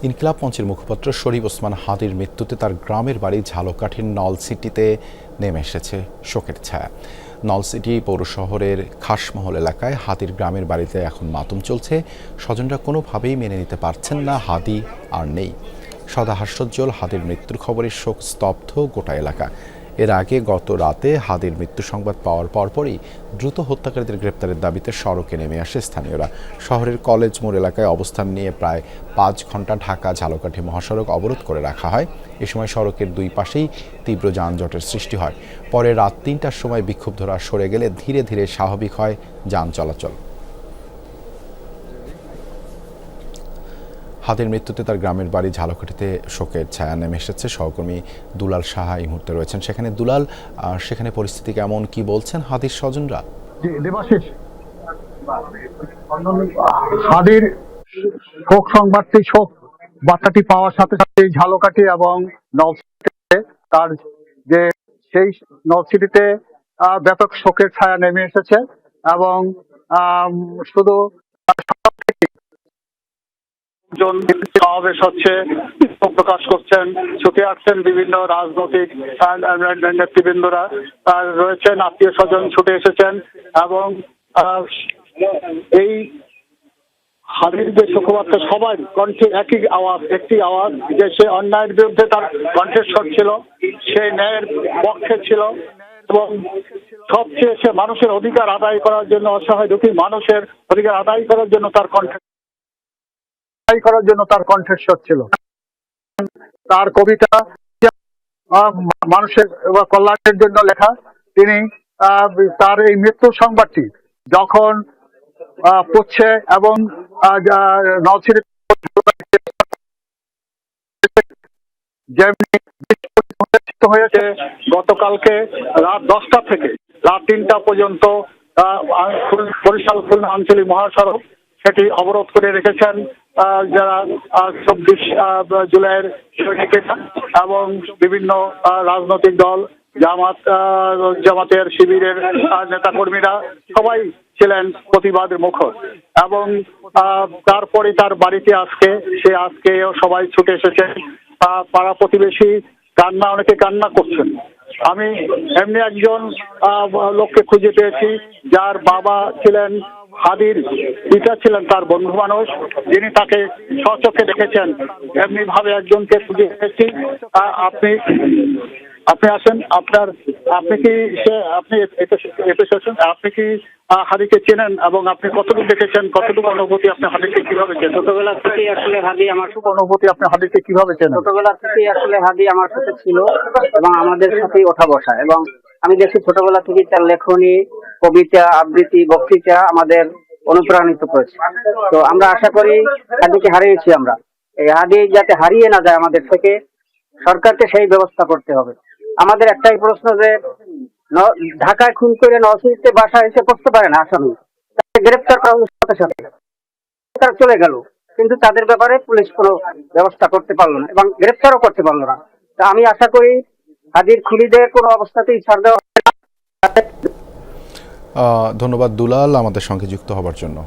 ইনকিলাব মঞ্চের মুখপাত্র শরীফ ওসমান হাদির মৃত্যুতে তার গ্রামের বাড়ি ঝালকাঠির নলসিটিতে নেমে এসেছে শোকের ছায়া। নলসিটি পৌর শহরের খাসমহল এলাকায় হাদির গ্রামের বাড়িতে এখন মাতম চলছে। স্বজনরা কোনোভাবেই মেনে নিতে পারছেন না হাদি আর নেই। সদা হাস্যোজ্জ্বল হাদির মৃত্যুর খবরে শোক স্তব্ধ গোটা এলাকা। এর আগে গত রাতে হাদির মৃত্যু সংবাদ পাওয়ার পরপরই দ্রুত হত্যাকারীদের গ্রেপ্তারের দাবিতে সড়কে নেমে আসে স্থানীয়রা। শহরের কলেজ মোড় এলাকায় অবস্থান নিয়ে প্রায় 5 ঘন্টা ঢাকা ঝালকাঠি মহাসড়ক অবরোধ করে রাখা হয়। এ সময় সড়কের দুই পাশেই তীব্র যানজটের সৃষ্টি হয়। পরে রাত 3টার সময় বিক্ষুব্ধরা সরে গেলে ধীরে ধীরে স্বাভাবিক হয় যান চলাচল। হাদির মৃত্যুতে তার গ্রামের বাড়ি ঝালকাঠিতে শোকের ছায়া নেমে এসেছে। সহকর্মী দুলাল সাহা এই মুহূর্তে রয়েছেন সেখানে। দুলাল, সেখানে পরিস্থিতি কেমন, কি বলছেন হাদির স্বজনরা? দেবাশিস, হাদির শোক সংবাদটি, শোক বার্তাটি পাওয়ার সাথে সাথে ঝালকাঠি এবং নলছিটিতে তার যে সেই নলছিটিতে ব্যাপক শোকের ছায়া নেমে এসেছে এবং শুধু সমাবেশ হচ্ছে, প্রকাশ করছেন, ছুটে আসছেন বিভিন্ন রাজনৈতিক নেতৃবৃন্দরা রয়েছেন, আত্মীয় স্বজন ছুটে এসেছেন এবং এই হাদির যে শোকবার্তা সবাই কণ্ঠে একই আওয়াজ, একটি আওয়াজ যে সে অন্যায়ের বিরুদ্ধে তার কণ্ঠস্বর ছিল, সে ন্যায়ের পক্ষে ছিল এবং সবচেয়ে সে মানুষের অধিকার আদায় করার জন্য, অসহায় দুঃখী মানুষের অধিকার আদায় করার জন্য তার কণ্ঠস্বর ছিল। তার কবিতা মানুষের কল্যাণের জন্য লেখা। তিনি তার এই মৃত্যুর সংবাদটি যখন পড়ছে এবং নলছিটি যেমনি হয়েছে, গতকালকে রাত 10টা থেকে রাত 3টা পর্যন্ত বরিশাল খুলনা আঞ্চলিক মহাসড়ক সেটি অবরোধ করে রেখেছেন যারা 24 জুলাইয়ের সৈনিকেরা এবং বিভিন্ন রাজনৈতিক দল, জামাতের শিবিরের নেতাকর্মীরা সবাই ছিলেন প্রতিবাদের মুখর। এবং তারপরে তার বাড়িতে আজকেও সবাই ছুটে এসেছে। পাড়া প্রতিবেশী অনেকে কান্না করছেন। আমি এমনি একজন লোককে খুঁজে পেয়েছি যার বাবা ছিলেন হাদির পিতা, ছিলেন তার বন্ধু মানুষ, যিনি তাকে স্বচক্ষে দেখেছেন। এমনি ভাবে একজনকে খুঁজে পেয়েছি। আপনি আসেন, আপনি কি হাদিকে চেনেন এবং আপনি কতটুকু দেখেছেন, কতটুকু অনুভূতি আপনি হাদিকে কিভাবে চেনেন? ছোটবেলা থেকে আসলে হাদি আমার অনুভূতি আপনি হাদিকে কিভাবে চেনেন? ছোটবেলা থেকে আসলে হাদি আমার সাথে ছিল এবং আমাদের সাথেই ওঠা বসা, এবং আমি দেখি ছোটবেলা থেকে তার লেখনী, কবিতা, আবৃত্তি, বক্তৃতা আমাদের অনুপ্রাণিত করেছে। তো আমরা আশা করি হাদিকে হারিয়েছি আমরা, এই হাদি যাতে হারিয়ে না যায় আমাদের থেকে, সরকারকে সেই ব্যবস্থা করতে হবে। আমাদের একটাই প্রশ্ন যে ঢাকায় খুন করে নলছিটিতে বাসা এসে পড়তে পারে না আসামি, তাকে গ্রেপ্তার করার সাথে সাথে তারা চলে গেল, কিন্তু তাদের ব্যাপারে পুলিশ কোনো ব্যবস্থা করতে পারলো না এবং গ্রেপ্তারও করতে পারলো না। তা আমি আশা করি হাদির খুনিদের কোনো অবস্থাতেই ছাড় দেওয়া হবে না। ধন্যবাদ দুলাল আমাদের সঙ্গে যুক্ত হবার জন্য।